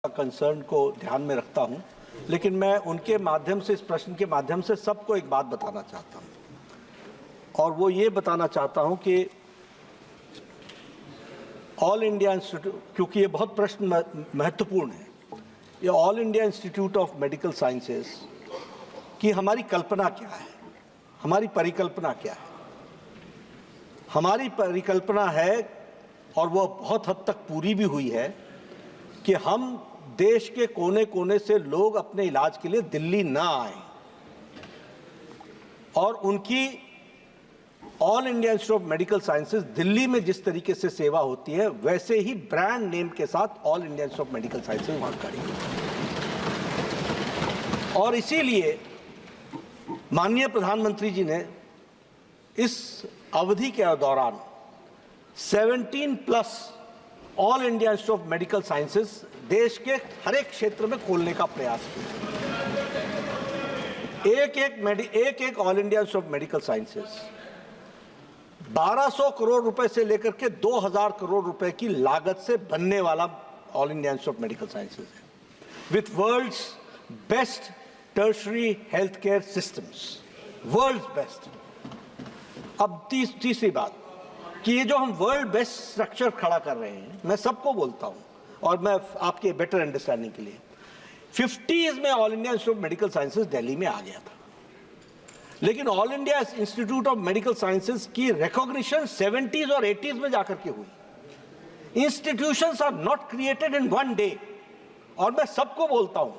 Concern को ध्यान में रखता हूं, लेकिन मैं उनके माध्यम से, इस प्रश्न के माध्यम से सबको एक बात बताना चाहता हूं, और वो ये बताना चाहता हूं कि ऑल इंडिया इंस्टीट्यूट, क्योंकि ये बहुत प्रश्न महत्वपूर्ण है, ये all India Institute of Medical Sciences की हमारी कल्पना क्या है, हमारी परिकल्पना क्या है। हमारी परिकल्पना है, और वो बहुत हद तक पूरी भी हुई है, कि हम देश के कोने कोने से लोग अपने इलाज के लिए दिल्ली ना आए, और उनकी all India Institute of Medical Sciences Delhi में जिस तरीके से सेवा होती है, वैसे ही ब्रांड नेम के साथ all India Institute of Medical sciences वहां खड़ी है। और इसीलिए माननीय प्रधानमंत्री जी ने इस अवधि के दौरान 17+ all India Institute of Medical sciences देश के हर एक क्षेत्र में खोलने का प्रयास किया। एक all India Institute of Medical sciences 1200 crore रुपए से लेकर के 2000 करोड़ रुपए की लागत से बनने वाला All India Institute of Medical Sciences है, with world's best tertiary health care systems, world's best. अब तीसरी बात कि ये जो हम वर्ल्ड बेस्ट स्ट्रक्चर खड़ा कर रहे हैं, मैं सबको बोलता हूं, और मैं आपके बेटर अंडरस्टैंडिंग के लिए 50s में All India Institute of Medical Sciences Delhi में आ गया था, लेकिन All India Institute of Medical Sciences की रिकॉग्निशन 70s और 80s में जाकर के हुई। Institutions are not created in one day. और मैं सबको बोलता हूं,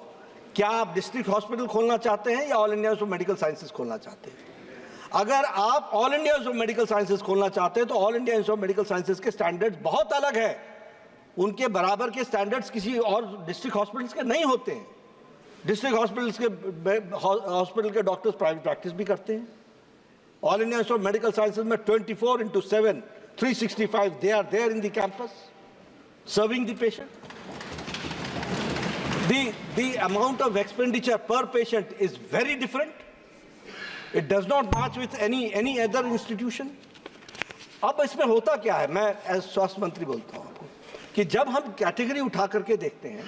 क्या आप डिस्ट्रिक्ट हॉस्पिटल खोलना चाहते हैं या all India Institute of Medical sciences खोलना चाहते हैं? अगर आप all India Institute of Medical sciences खोलना चाहते हैं तो all India Institute of Medical sciences के स्टैंडर्ड्स बहुत अलग है। उनके बराबर के स्टैंडर्ड्स किसी और डिस्ट्रिक्ट हॉस्पिटल्स के नहीं होते हैं। डिस्ट्रिक्ट हॉस्पिटल के डॉक्टर्स प्राइवेट प्रैक्टिस भी करते हैं। All India Institute of Medical Sciences में 24/7 365 they are there in the campus serving the patient. The amount of expenditure per patient is very different. It does not match with any other institution. अब इसमें होता क्या है, मैं as स्वास्थ्य मंत्री बोलता हूँ आपको, कि जब हम कैटेगरी उठा करके देखते हैं,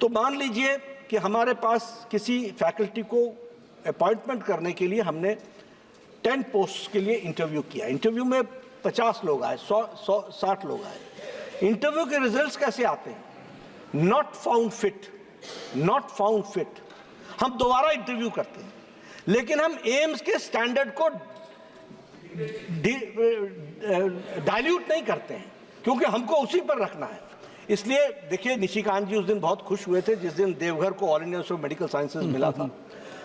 तो मान लीजिए कि हमारे पास किसी फैकल्टी को अपॉइंटमेंट करने के लिए हमने 10 पोस्ट के लिए इंटरव्यू किया। इंटरव्यू में 50 लोग आए, 60 लोग आए। इंटरव्यू के रिजल्ट्स कैसे आते हैं? Not found fit. हम दोबारा इंटरव्यू करते हैं, लेकिन हम एम्स के स्टैंडर्ड को डाइल्यूट नहीं करते हैं, क्योंकि हमको उसी पर रखना है। इसलिए देखिए, निशिकांत जी उस दिन बहुत खुश हुए थे जिस दिन देवघर को all India Institute of Medical sciences मिला था।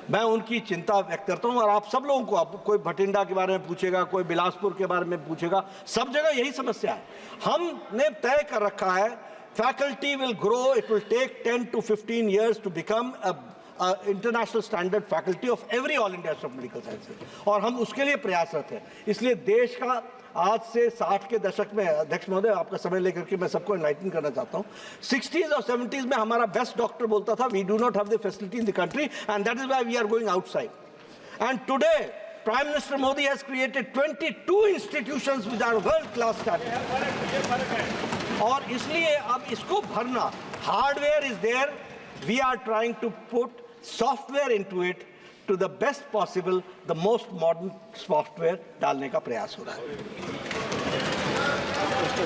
मैं उनकी चिंता व्यक्त करता हूं, और आप सब लोगों को, आप कोई भटिंडा के बारे में पूछेगा, कोई बिलासपुर के बारे में पूछेगा, सब जगह यही समस्या है। हमने तय कर रखा है, faculty will grow, it will take 10 to 15 years to become a international standard faculty of every all India Institute of Medical Sciences, और हम उसके लिए प्रयासरत हैं। इसलिए देश का आज से 60 के दशक में, अध्यक्ष महोदय आपका समय लेकर के मैं सबको एनलाइटन करना चाहता हूँ, 60s और 70s में हमारा बेस्ट डॉक्टर बोलता था, we do not have the facility in the country and that is why we are going outside. And today Prime Minister Modi has created 22 institutions which are world class standard. और इसलिए अब इसको भरना, hardware is there, we are trying to put software into it to the best possible, the most modern software डालने का प्रयास हो रहा है।